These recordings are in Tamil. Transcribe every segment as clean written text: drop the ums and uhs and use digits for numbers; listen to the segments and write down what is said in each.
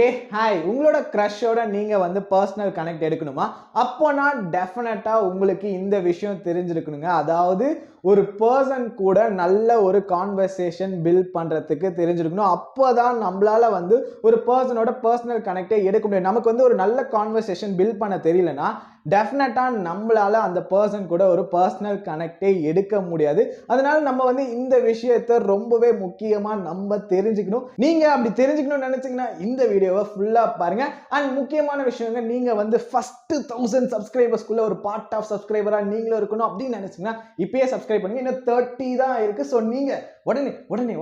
ஹாய், உங்களோட க்ரஷோட நீங்க வந்து பர்சனல் கனெக்ட் எடுக்கணுமா? அப்போனா டெஃபினட்டா உங்களுக்கு இந்த விஷயம் தெரிஞ்சிருக்கணுங்க. அதாவது ஒரு பர்சன் கூட நல்ல ஒரு கான்வர்சேஷன் பில்ட் பண்றதுக்கு தெரிஞ்சிருக்கணும். அப்போதான் நம்மளால வந்து ஒரு பர்சனோட பர்சனல் கனெக்டை எடுக்க முடியும். நமக்கு வந்து ஒரு நல்ல கான்வர்சேஷன் பில்ட் பண்ண தெரியலனா டெஃபினட்டா நம்மளால அந்த பர்சன் கூட ஒரு பர்சனல் கனெக்டை எடுக்க முடியாது. அதனால நம்ம வந்து இந்த விஷயத்தை ரொம்பவே முக்கியமா நம்ம தெரிஞ்சுக்கணும். நீங்க அப்படி தெரிஞ்சுக்கணும்னு நினைச்சீங்கன்னா இந்த வீடியோவை ஃபுல்லா பாருங்க. அண்ட் முக்கியமான விஷயங்க, நீங்க வந்து ஃபர்ஸ்ட் 1000 சப்ஸ்கிரைபர்ஸ்க்குள்ள ஒரு பார்ட் ஆஃப் சப்ஸ்கிரைபரா நீங்களும் இருக்கணும் அப்படின்னு நினைச்சீங்கன்னா இப்பயே சப்ஸ்கிரைப் பண்ணுங்க. இன்னும் 30 தான் இருக்கு. ஸோ நீங்க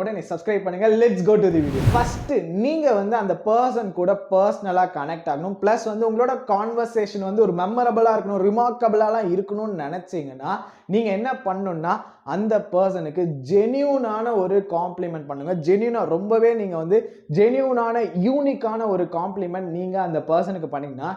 உடனே சப்ஸ்கிரைப் பண்ணுங்க. Let's go to the video. First நீங்க வந்து அந்த பர்சன் கூட பர்சனலா கனெக்ட் ஆகணும். பிளஸ் வந்து உங்களோட கான்வர்சேஷன் வந்து ஒரு மெமரபிளா இருக்கணும், ரிமார்க்கபிளா இருக்கணும்னு நினைச்சீங்கன்னா நீங்க என்ன பண்ணணும்னா அந்த பர்சனுக்கு ஜெனியூனான ஒரு காம்ப்ளிமெண்ட் பண்ணுங்க. ஜெனியூனா ரொம்பவே நீங்க வந்து ஜெனியூனான யூனிக்கான ஒரு காம்ப்ளிமெண்ட் நீங்க அந்த பர்சனுக்கு பண்ணீங்கன்னா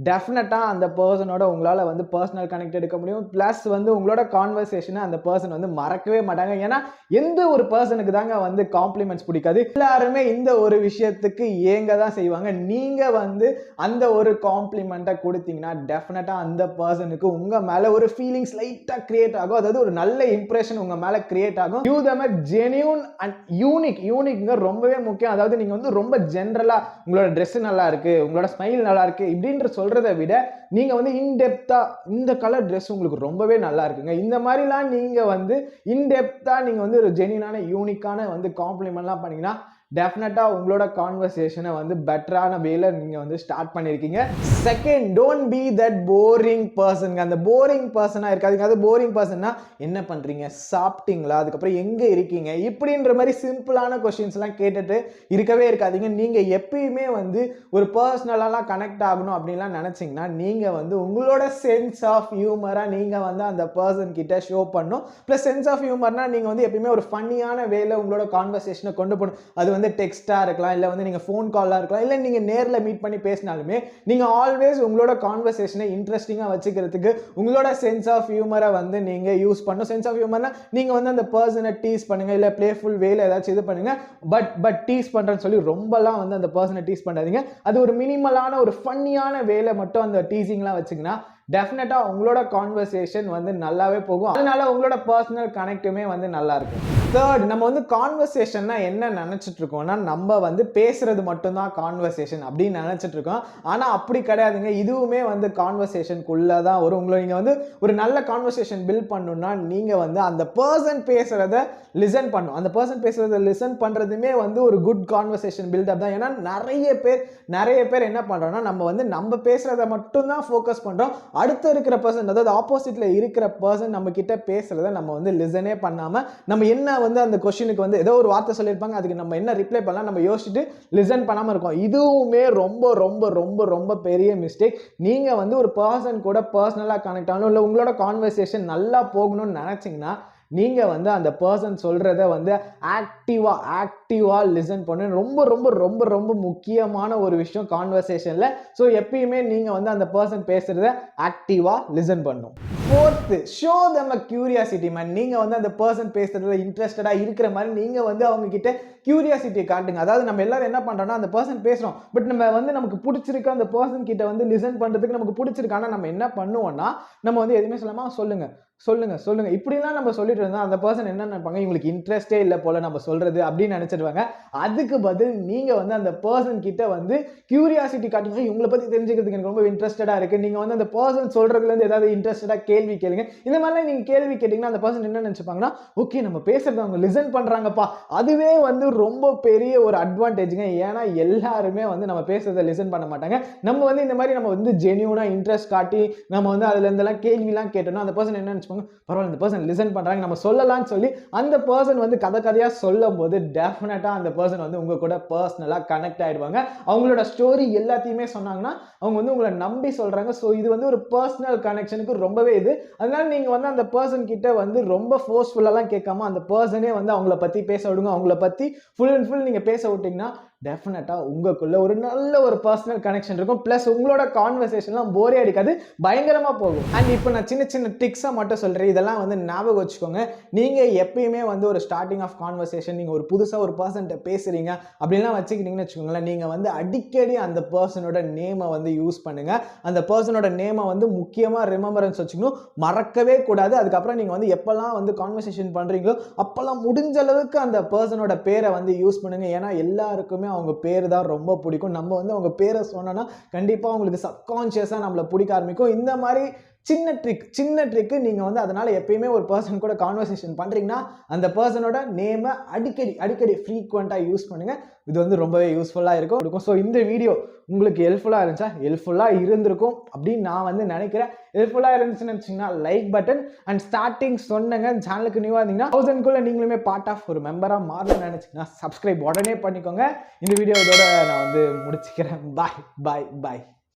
டெஃபினட்டா அந்த பர்சனோட உங்களால வந்து பர்சனல் கனெக்ட் எடுக்க முடியும். பிளஸ் வந்து உங்களோட கான்வர்சேஷனை அந்த பர்சன் வந்து மறக்கவே மாட்டாங்க. ஏன்னா எந்த ஒரு பர்சனுக்கு தாங்க வந்து காம்ப்ளிமெண்ட்ஸ் பிடிக்காது. எல்லாருமே இந்த ஒரு விஷயத்துக்கு ஏங்க தான் செய்வாங்க. நீங்க வந்து அந்த ஒரு காம்ப்ளிமெண்ட்டை கொடுத்தீங்கன்னா டெஃபினட்டா அந்த பர்சனுக்கு உங்க மேல ஒரு ஃபீலிங்ஸ் லைட்டா கிரியேட் ஆகும். அதாவது ஒரு நல்ல இம்ப்ரெஷன் உங்க மேல கிரியேட் ஆகும். யூ தம் ஜெனியூன் அண்ட் யூனிக்ங்க ரொம்பவே முக்கியம். அதாவது நீங்க வந்து ரொம்ப ஜென்ரலா உங்களோட ட்ரெஸ் நல்லா இருக்கு, உங்களோட ஸ்மைல் நல்லா இருக்கு இப்படின்ற சொல்றதை விட நீங்க வந்து இன்டெப்தா இந்த கலர் ட்ரெஸ் உங்களுக்கு ரொம்பவே நல்லா இருக்குங்க, இந்த மாதிரிலாம் நீங்க வந்து இன்டெப்தா நீங்க வந்து ஒரு ஜெனியூனான யூனிக்கான வந்து காம்ப்ளிமெண்ட்லாம் பண்ணீங்கன்னா டெஃபினட்டா உங்களோட கான்வர்சேஷனை வந்து பெட்டரான வேல நீங்க வந்து ஸ்டார்ட் பண்ணிருக்கீங்க. Second, don't be that boring person. அந்த போரிங் பர்சனா இருக்காதீங்க. அது போரிங் பர்சன்னா என்ன பண்றீங்க, சாப்பிட்டீங்களா, அதுக்கப்புறம் எங்க இருக்கீங்க இப்படின்ற மாதிரி சிம்பிளான கொஸ்டின்ஸ் எல்லாம் கேட்டுட்டு இருக்கவே இருக்காதீங்க. நீங்க எப்பயுமே வந்து ஒரு பர்சனலாலாம் கனெக்ட் ஆகணும் அப்படின்லாம் நினைச்சீங்கன்னா நீங்க வந்து உங்களோட சென்ஸ் ஆஃப் ஹியூமரா நீங்க வந்து அந்த பர்சன் கிட்ட ஷோ பண்ணும். பிளஸ் சென்ஸ் ஆஃப் ஹியூமர்னா நீங்க வந்து எப்பயுமே ஒரு ஃபன்னியான வேல உங்களோட கான்வர்சேஷனை கொண்டு போகணும். அது வந்து டெக்ஸ்டா இருக்கலாம், இல்ல வந்து நீங்க ஃபோன் காலா இருக்கலாம், இல்ல நீங்க நேர்ல மீட் பண்ணி பேசினாலுமே நீங்க ஆல்வேஸ் உங்களோட கான்வர்சேஷனை இன்ட்ரெஸ்டிங்கா வச்சுக்கிறதுக்கு உங்களோட சென்ஸ் ஆஃப் ஹியூமரை வந்து நீங்க யூஸ் பண்ணணும். சென்ஸ் ஆஃப் ஹியூமர்னா நீங்க வந்து அந்த பர்சனை டீஸ் பண்ணுங்க, இல்ல பிளேஃபுல் வேல ஏதாச்சும் இது பண்ணுங்க. பட் டீஸ் பண்றேன்னு சொல்லி ரொம்பலாம் வந்து அந்த பர்சனை டீஸ் பண்ணாதீங்க. அது ஒரு மினிமலான ஒரு ஃபன்னியான வேலை மட்டும் அந்த டீசிங்லாம் வச்சுக்கினா டெஃபினட்டா உங்களோட கான்வர்சேஷன் வந்து நல்லாவே போகும். அதனால உங்களோட பர்சனல் கனெக்ட்டுமே வந்து நல்லா இருக்கும். தேர்ட், நம்ம வந்து கான்வர்சேஷன்னா என்ன நினைச்சிட்டு இருக்கோம்னா நம்ம வந்து பேசுறது மட்டும்தான் கான்வர்சேஷன் அப்படின்னு நினைச்சிட்டு இருக்கோம். ஆனா அப்படி கிடையாதுங்க. இதுவுமே வந்து கான்வர்சேஷனுக்குள்ள தான் வரும். உங்களை நீங்க வந்து ஒரு நல்ல கான்வர்சேஷன் பில்ட் பண்ணணும்னா நீங்க வந்து அந்த பர்சன் பேசுறத லிசன் பண்ணணும். அந்த பர்சன் பேசுறத லிசன் பண்றதுமே வந்து ஒரு குட் கான்வர்சேஷன் பில்டப் தான். ஏன்னா நிறைய பேர் என்ன பண்றோம்னா நம்ம பேசுறத மட்டும் தான் ஃபோக்கஸ் பண்றோம். அடுத்து இருக்கிற பர்சன், அதாவது ஆப்போசிட்ல இருக்கிற பர்சன் நம்ம கிட்ட பேசுறத நம்ம வந்து லிசனே பண்ணாம நம்ம என்ன வந்து அந்த கொஸ்டினுக்கு வந்து ஏதோ ஒரு வார்த்தை சொல்லியிருப்பாங்க, அதுக்கு நம்ம என்ன ரிப்ளை பண்ணலாம் நம்ம யோசிச்சுட்டு லிசன் பண்ணாம இருக்கோம். இதுவுமே ரொம்ப ரொம்ப ரொம்ப ரொம்ப பெரிய மிஸ்டேக். நீங்க வந்து ஒரு பர்சன் கூட பர்சனலா கனெக்ட் ஆகணும், இல்லை உங்களோட கான்வர்சேஷன் நல்லா போகணும்னு நினைச்சீங்கன்னா நீங்க வந்து அந்த பர்சன் சொல்றத வந்து ஆக்டிவா லிசன் பண்ணு. ரொம்ப ரொம்ப ரொம்ப ரொம்ப முக்கியமான ஒரு விஷயம் கான்வர்சேஷன்ல. ஸோ எப்பயுமே நீங்க வந்து அந்த பர்சன் பேசுறத ஆக்டிவா லிசன் பண்ணும். Fourth, show them a curiosity man. நீங்க வந்து அந்த பர்சன் பேசுறதுல இன்ட்ரெஸ்டடா இருக்கிற மாதிரி நீங்க வந்து அவங்க கிட்ட கியூரியாசிட்டியை காட்டுங்க. அதாவது நம்ம எல்லாரும் என்ன பண்றோம்னா அந்த பர்சன் பேசுறோம், பட் நம்ம வந்து நமக்கு பிடிச்சிருக்கு அந்த பர்சன் கிட்ட வந்து லிசன் பண்றதுக்கு நமக்கு பிடிச்சிருக்கு. ஆனா நம்ம என்ன பண்ணுவோம்னா நம்ம வந்து எதுவுமே சொல்லாம சொல்லுங்க இப்படிலாம் நம்ம சொல்லிட்டு இருந்தா அந்த பர்சன் என்ன நினைப்பாங்க, இவங்களுக்கு இன்ட்ரெஸ்டே இல்லை போல நம்ம சொல்றது அப்படின்னு நினைச்சிடுவாங்க. அதுக்கு பதில் நீங்க வந்து அந்த பர்சன் கிட்ட வந்து கியூரியாசிட்டி காட்டுங்க. இவங்களை பத்தி தெரிஞ்சுக்கிறதுக்கு எனக்கு ரொம்ப இன்ட்ரெஸ்டடா இருக்கு. நீங்க வந்து அந்த பர்சன் சொல்றதுல இருந்து ஏதாவது இன்ட்ரெஸ்டடா கேள்வி கேளுங்க. இந்த மாதிரிலாம் நீங்க கேள்வி கேட்டீங்கன்னா அந்த பர்சன் என்ன நினைச்சுப்பாங்கன்னா, ஓகே நம்ம பேசுறது அவங்க லிசன் பண்றாங்கப்பா. அதுவே வந்து ரொம்ப பெரிய ஒரு அட்வான்டேஜ்ங்க. ஏன்னா எல்லாருமே வந்து நம்ம பேசுறதை லிசன் பண்ண மாட்டாங்க. நம்ம வந்து இந்த மாதிரி நம்ம வந்து ஜெனியூனா இன்ட்ரெஸ்ட் காட்டி நம்ம வந்து அதுல இருந்தெல்லாம் கேள்விலாம் கேட்டோம்னா அந்த பர்சன் என்ன பரவாயில்ல இந்த பர்சன் லிசன் பண்றாங்க நம்ம சொல்லலாம்னு சொல்லி அந்த பர்சன் வந்து கதையா சொல்லும் போது டெஃபினட்டா அந்த பர்சன் வந்து உங்க கூட பர்சனலா கனெக்ட் ஆயிடுவாங்க. அவங்களோட ஸ்டோரி எல்லாத்தையுமே சொன்னாங்கன்னா அவங்க வந்து உங்களை நம்பி சொல்றாங்க. ஸோ இது வந்து ஒரு பர்சனல் கனெக்ஷனுக்கு ரொம்பவே இது. அதனால நீங்க வந்து அந்த பர்சன் கிட்ட வந்து ரொம்ப ஃபோர்ஸ்ஃபுல்லாலாம் கேட்காம அந்த பர்சனே வந்து அவங்கள பத்தி பேச விடுங்க. அவங்கள பத்தி ஃபுல் அண்ட் ஃபுல் நீங்க பேச விட்டீங்கன்னா டெஃபினட்டாக உங்களுக்குள்ள ஒரு நல்ல ஒரு பர்சனல் கனெக்ஷன் இருக்கும். ப்ளஸ் உங்களோட கான்வர்சேஷன்லாம் போரே அடிக்காது, பயங்கரமாக போகும். அண்ட் இப்போ நான் சின்ன சின்ன ட்ரிக்ஸை மட்டும் சொல்கிறேன், இதெல்லாம் வந்து ஞாபகம் வச்சுக்கோங்க. நீங்கள் எப்பயுமே வந்து ஒரு ஸ்டார்டிங் ஆஃப் கான்வர்சேஷன், நீங்கள் ஒரு புதுசாக ஒரு பர்சன்ட்ட பேசுகிறீங்க அப்படின்லாம் வச்சுக்கிட்டீங்கன்னு வச்சுக்கோங்களேன், நீங்கள் வந்து அடிக்கடி அந்த பர்சனோட நேமை வந்து யூஸ் பண்ணுங்கள். அந்த பர்சனோட நேமை வந்து முக்கியமாக ரிமெம்பரன்ஸ் வச்சுக்கணும், மறக்கவே கூடாது. அதுக்கப்புறம் நீங்கள் வந்து எப்போல்லாம் வந்து கான்வர்சேஷன் பண்ணுறீங்களோ அப்போல்லாம் முடிஞ்ச அளவுக்கு அந்த பர்சனோட பேரை வந்து யூஸ் பண்ணுங்கள். ஏன்னா எல்லாருக்குமே அவங்க பேர் தான் ரொம்ப பிடிக்கும். நம்ம வந்து அவங்க பேரை சொன்னோன்னா கண்டிப்பாக அவங்களுக்கு சப்கான்ஷியஸாக நம்மளை பிடிக்க ஆரம்பிக்கும். இந்த மாதிரி சின்ன ட்ரிக்கு நீங்கள் வந்து அதனால் எப்பயுமே ஒரு பர்சன் கூட கான்வர்சேஷன் பண்ணுறீங்கன்னா அந்த பர்சனோட நேமை அடிக்கடி ஃப்ரீக்வெண்ட்டாக யூஸ் பண்ணுங்கள். இது வந்து ரொம்பவே யூஸ்ஃபுல்லாக இருக்கும். ஸோ இந்த வீடியோ உங்களுக்கு ஹெல்ப்ஃபுல்லாக இருந்துச்சா? ஹெல்ப்ஃபுல்லாக இருந்திருக்கும் அப்படின்னு நான் வந்து நினைக்கிறேன். ஹெல்ப்ஃபுல்லாக இருந்துச்சுன்னு வச்சிங்கன்னா லைக் பட்டன் அண்ட் ஸ்டார்டிங் சொன்னங்க, சேனலுக்கு நியூவாக இருந்தீங்கன்னா 1000க்குள்ளே நீங்களுமே பார்ட் ஆஃப் ஒரு மெம்பராக மாறணும்னு நினச்சிங்கன்னா சப்ஸ்கிரைப் உடனே பண்ணிக்கோங்க. இந்த வீடியோ இதோட நான் வந்து முடிச்சுக்கிறேன். பாய்.